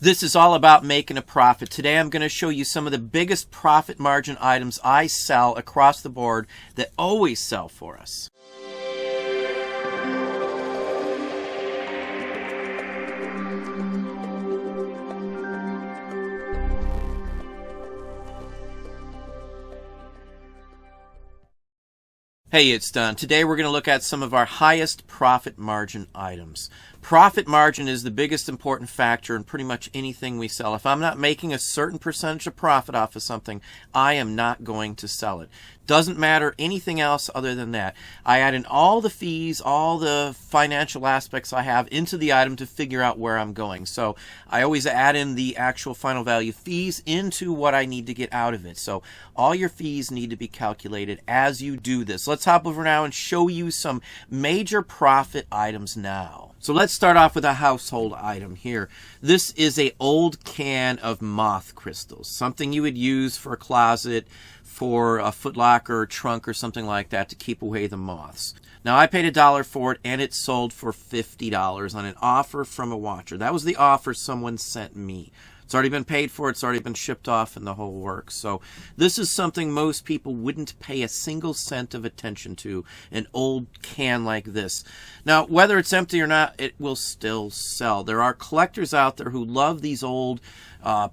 This is all about making a profit. Today I'm going to show you some of the biggest profit margin items I sell across the board that always sell for us. Hey, it's Don. Today we're going to look at some of our highest profit margin items. Profit margin is the biggest important factor in pretty much anything we sell. If I'm not making a certain percentage of profit off of something, I am not going to sell it. Doesn't matter anything else other than that. I add in all the fees, all the financial aspects I have into the item to figure out where I'm going. So I always add in the actual final value fees into what I need to get out of it. So all your fees need to be calculated as you do this. Let's hop over now and show you some major profit items now. So let's start off with a household item here. This is an old can of moth crystals, something you would use for a closet, for a footlocker or trunk or something like that to keep away the moths. Now I paid $1 for it and it sold for $50 on an offer from a watcher. That was the offer someone sent me. It's already been paid for, it's already been shipped off and the whole works. So this is something most people wouldn't pay a single cent of attention to, an old can like this. Now, whether it's empty or not, it will still sell. There are collectors out there who love these old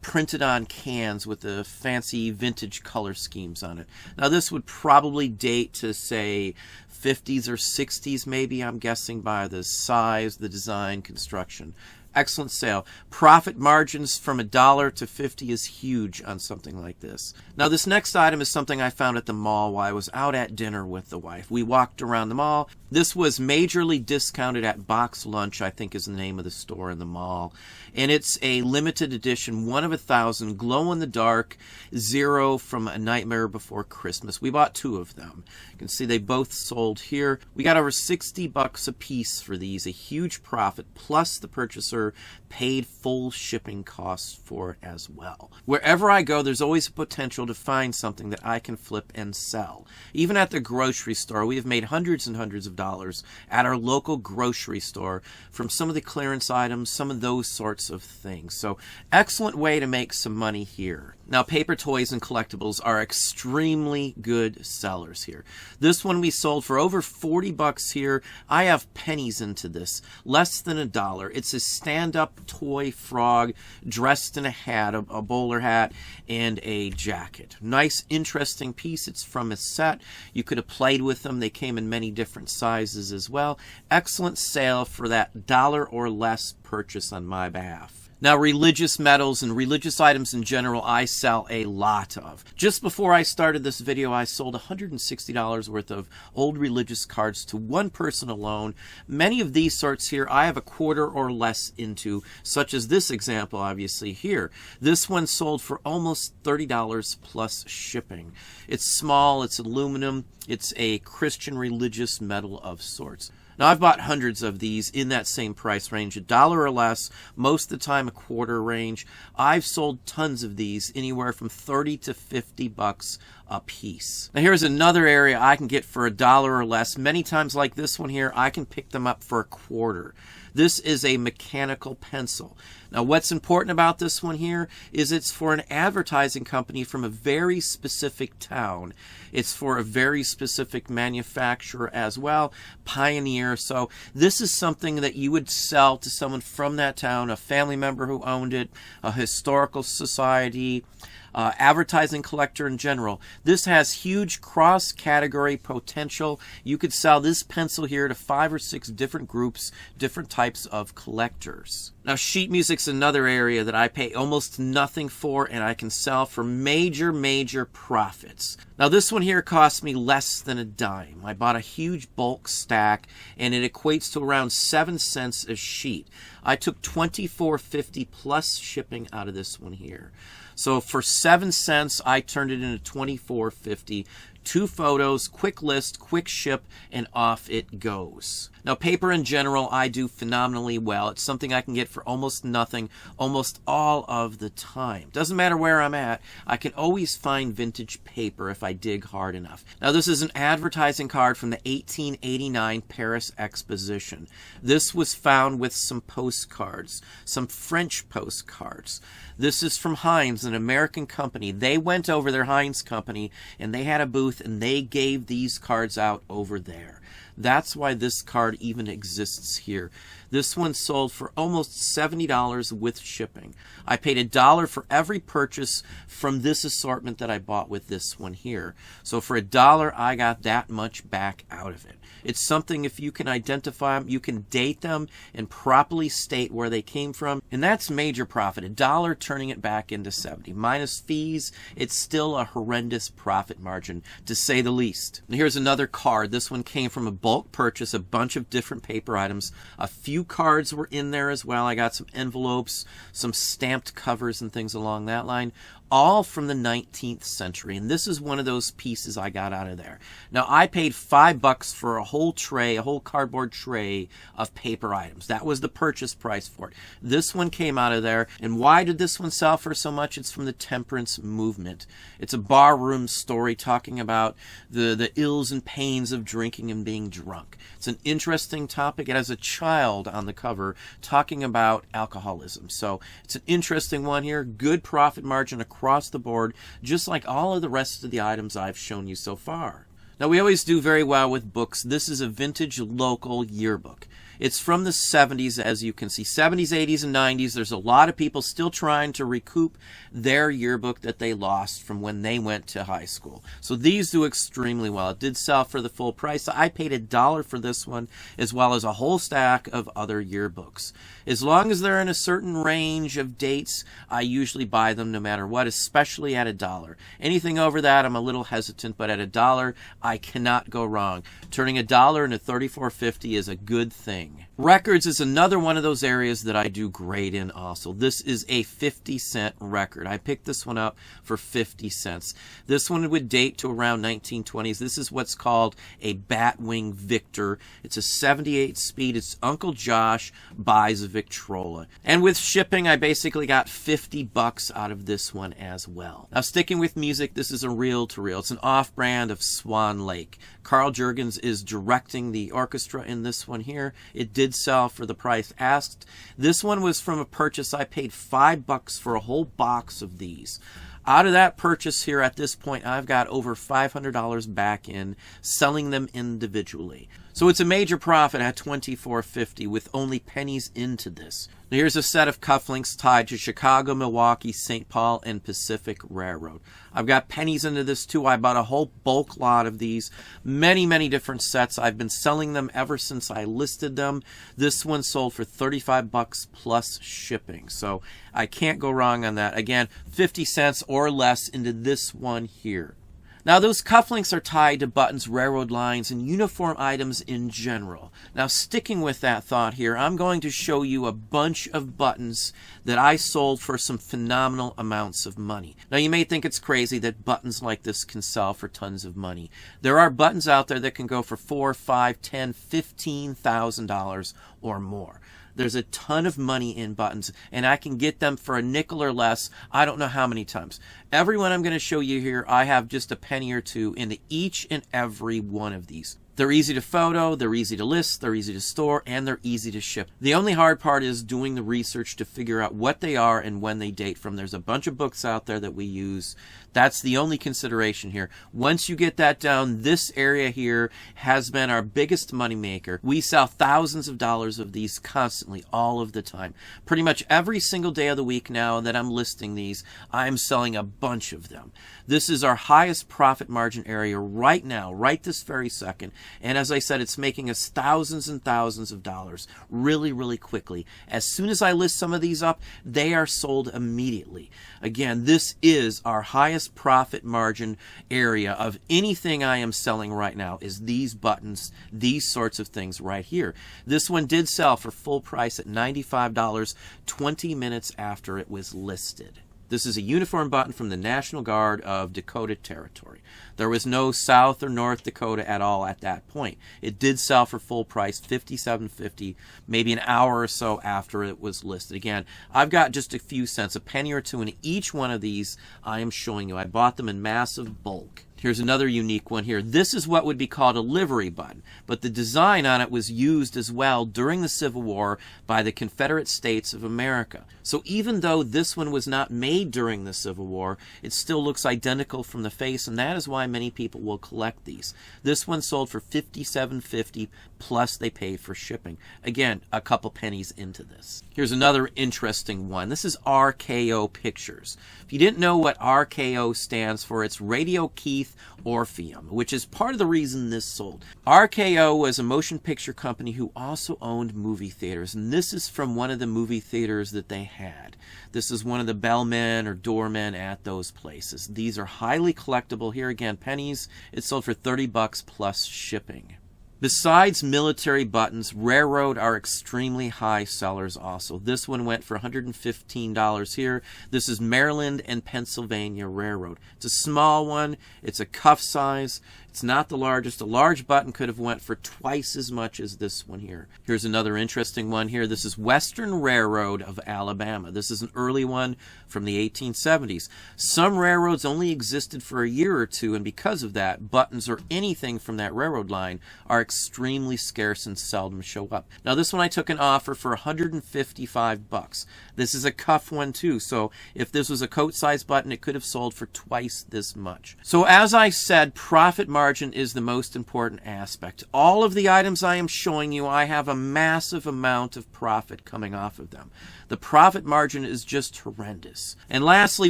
printed on cans with the fancy vintage color schemes on it. Now this would probably date to say 50s or 60s maybe, I'm guessing, by the size, the design, construction. Excellent sale. Profit margins from $1 to $50 is huge on something like this. Now this next item is something I found at the mall while I was out at dinner with the wife. We walked around the mall. This was majorly discounted at Box Lunch, I think is the name of the store in the mall. And it's a limited edition, 1 of 1,000, glow-in-the-dark, Zero from A Nightmare Before Christmas. We bought 2 of them. You can see they both sold here. We got over $60 a piece for these, a huge profit, plus the purchaser paid full shipping costs for it as well. Wherever I go, there's always a potential to find something that I can flip and sell. Even at the grocery store, we have made hundreds and hundreds of dollars at our local grocery store from some of the clearance items, some of those sorts of things. So excellent way to make some money here. Now paper toys and collectibles are extremely good sellers here. This one we sold for over $40 here. I have pennies into this, less than $1. It's a stand-up toy frog dressed in a hat, a bowler hat, and a jacket. Nice, interesting piece. It's from a set. You could have played with them. They came in many different sizes as well. Excellent sale for that $1 or less purchase on my behalf. Now, religious metals and religious items in general, I sell a lot of. Just before I started this video, I sold $160 worth of old religious cards to one person alone. Many of these sorts here, I have a quarter or less into, such as this example, obviously, here. This one sold for almost $30 plus shipping. It's small, it's aluminum, it's a Christian religious metal of sorts. Now, I've bought hundreds of these in that same price range, $1 or less, most of the time a quarter range. I've sold tons of these, anywhere from $30 to $50 a piece. Now, here's another area I can get for $1 or less. Many times like this one here, I can pick them up for a quarter. This is a mechanical pencil. Now, what's important about this one here is it's for an advertising company from a very specific town. It's for a very specific manufacturer as well, Pioneer. So this is something that you would sell to someone from that town, a family member who owned it, a historical society, advertising collector in general. This has huge cross-category potential. You could sell this pencil here to 5 or 6 different groups, different types of collectors. Now, sheet music's another area that I pay almost nothing for, and I can sell for major, major profits. Now, this one here cost me less than a dime. I bought a huge bulk stack, and it equates to around 7 cents a sheet. I took $24.50 plus shipping out of this one here. So for 7 cents, I turned it into $24.50. 2 photos, quick list, quick ship, and off it goes. Now, paper in general, I do phenomenally well. It's something I can get for almost nothing, almost all of the time. Doesn't matter where I'm at, I can always find vintage paper if I dig hard enough. Now, this is an advertising card from the 1889 Paris Exposition. This was found with some postcards, some French postcards. This is from Heinz, an American company. They went over, their Heinz company, and they had a booth, and they gave these cards out over there. That's why this card even exists here. This one sold for almost $70 with shipping. I paid $1 for every purchase from this assortment that I bought with this one here. So for $1, I got that much back out of it. It's something, if you can identify them, you can date them and properly state where they came from, and that's major profit. $1 turning it back into 70. Minus fees, it's still a horrendous profit margin, to say the least. And here's another card. This one came from a bulk purchase, a bunch of different paper items. A few cards were in there as well. I got some envelopes, some stamped covers and things along that line, all from the 19th century. And this is one of those pieces I got out of there. Now, I paid $5 for a whole tray, a whole cardboard tray of paper items. That was the purchase price for it. This one came out of there. And why did this one sell for so much? It's from the temperance movement. It's a barroom story talking about the ills and pains of drinking and being drunk. It's an interesting topic. It has a child on the cover talking about alcoholism. So it's an interesting one here. Good profit margin across the board, just like all of the rest of the items I've shown you so far. Now, we always do very well with books. This is a vintage local yearbook. It's from the 70s, as you can see. 70s, 80s, and 90s. There's a lot of people still trying to recoup their yearbook that they lost from when they went to high school. So these do extremely well. It did sell for the full price. I paid $1 for this one, as well as a whole stack of other yearbooks. As long as they're in a certain range of dates, I usually buy them no matter what, especially at $1. Anything over that, I'm a little hesitant, but at $1, I cannot go wrong. Turning $1 into $34.50 is a good thing. Records is another one of those areas that I do great in also. This is a 50-cent record. I picked this one up for 50 cents. This one would date to around 1920s. This is what's called a Batwing Victor. It's a 78 speed. It's Uncle Josh buys a Victrola. And with shipping, I basically got $50 out of this one as well. Now, sticking with music, this is a reel-to-reel. It's an off-brand of Swan Lake. Carl Jurgens is directing the orchestra in this one here. It did sell for the price asked. This one was from a purchase. I paid $5 for a whole box of these. Out of that purchase here at this point, I've got over $500 back in selling them individually. So it's a major profit at $24.50 with only pennies into this. Now here's a set of cufflinks tied to Chicago, Milwaukee, St. Paul, and Pacific Railroad. I've got pennies into this too. I bought a whole bulk lot of these. Many different sets. I've been selling them ever since I listed them. This one sold for $35 plus shipping. So I can't go wrong on that. Again, 50 cents or less into this one here. Now, those cufflinks are tied to buttons, railroad lines, and uniform items in general. Now, sticking with that thought here, I'm going to show you a bunch of buttons that I sold for some phenomenal amounts of money. Now, you may think it's crazy that buttons like this can sell for tons of money. There are buttons out there that can go for $4,000, $5,000, $10,000, $15,000 or more. There's a ton of money in buttons, and I can get them for a nickel or less. I don't know how many times. Every one I'm going to show you here, I have just a penny or two into each and every one of these. They're easy to photo, they're easy to list, they're easy to store, and they're easy to ship. The only hard part is doing the research to figure out what they are and when they date from. There's a bunch of books out there that we use. That's the only consideration here. Once you get that down, this area here has been our biggest money maker. We sell thousands of dollars of these constantly, all of the time. Pretty much every single day of the week now that I'm listing these, I'm selling a bunch of them. This is our highest profit margin area right now, right this very second. And as I said, it's making us thousands and thousands of dollars really quickly. As soon as I list some of these up, they are sold immediately. Again, this is our highest profit margin area of anything I am selling right now is these buttons, these sorts of things right here. This one did sell for full price at $95 20 minutes after it was listed. This is a uniform button from the National Guard of Dakota Territory. There was no South or North Dakota at all at that point. It did sell for full price, $57.50, maybe an hour or so after it was listed. Again, I've got just a few cents, a penny or two in each one of these I am showing you. I bought them in massive bulk. Here's another unique one here. This is what would be called a livery button, but the design on it was used as well during the Civil War by the Confederate States of America. So even though this one was not made during the Civil War, it still looks identical from the face, and that is why many people will collect these. This one sold for $57.50, plus they pay for shipping. Again, a couple pennies into this. Here's another interesting one. This is RKO Pictures. If you didn't know what RKO stands for, it's Radio Keith Orpheum, which is part of the reason this sold. RKO was a motion picture company who also owned movie theaters, and this is from one of the movie theaters that they had. This is one of the bellmen or doormen at those places. These are highly collectible. Here again, pennies. It sold for $30 plus shipping. Besides military buttons, railroad are extremely high sellers also. This one went for $115 here. This is Maryland and Pennsylvania Railroad. It's a small one. It's a cuff size. It's not the largest. A large button could have went for twice as much as this one here. Here's another interesting one here. This is Western Railroad of Alabama. This is an early one from the 1870s. Some railroads only existed for a year or two, and because of that, buttons or anything from that railroad line are extremely scarce and seldom show up. Now this one I took an offer for $155. This is a cuff one too, so if this was a coat size button, it could have sold for twice this much. So as I said, profit margin is the most important aspect. All of the items I am showing you, I have a massive amount of profit coming off of them. The profit margin is just horrendous. And lastly,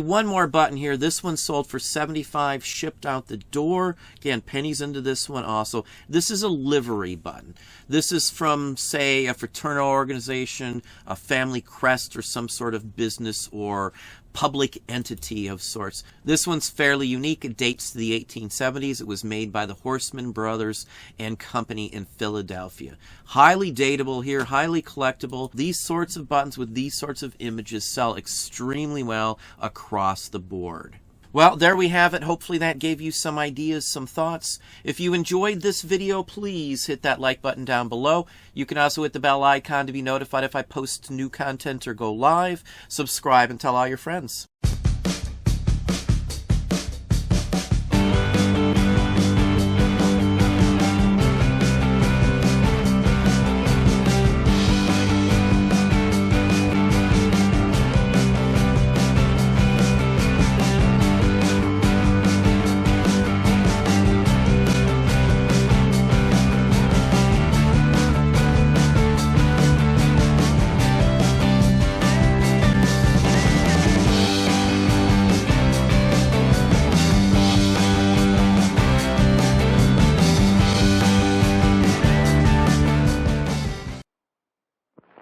one more button here. This one sold for $75, shipped out the door. Again, pennies into this one also. This is a livery button. This is from, say, a fraternal organization, a family crest, or some sort of business or public entity of sorts. This one's fairly unique. It dates to the 1870s. It was made by the Horseman Brothers and Company in Philadelphia. Highly dateable here, highly collectible. These sorts of buttons with these sorts of images sell extremely well across the board. Well, there we have it. Hopefully that gave you some ideas, some thoughts. If you enjoyed this video, please hit that like button down below. You can also hit the bell icon to be notified if I post new content or go live. Subscribe and tell all your friends.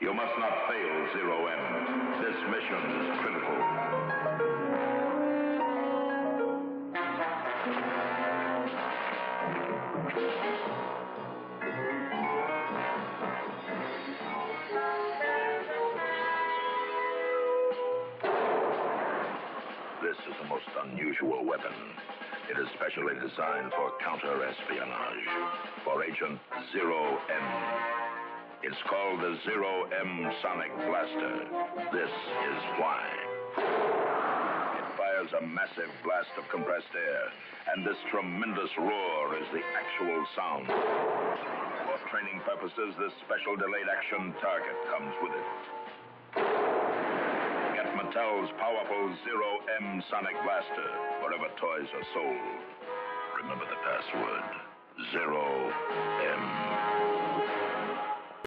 You must not fail, 0M. This mission is critical. This is a most unusual weapon. It is specially designed for counter-espionage, for Agent 0M. It's called the 0M Sonic Blaster. This is why. It fires a massive blast of compressed air, and this tremendous roar is the actual sound. For training purposes, this special delayed action target comes with it. Get Mattel's powerful 0M Sonic Blaster wherever toys are sold. Remember the password, 0M.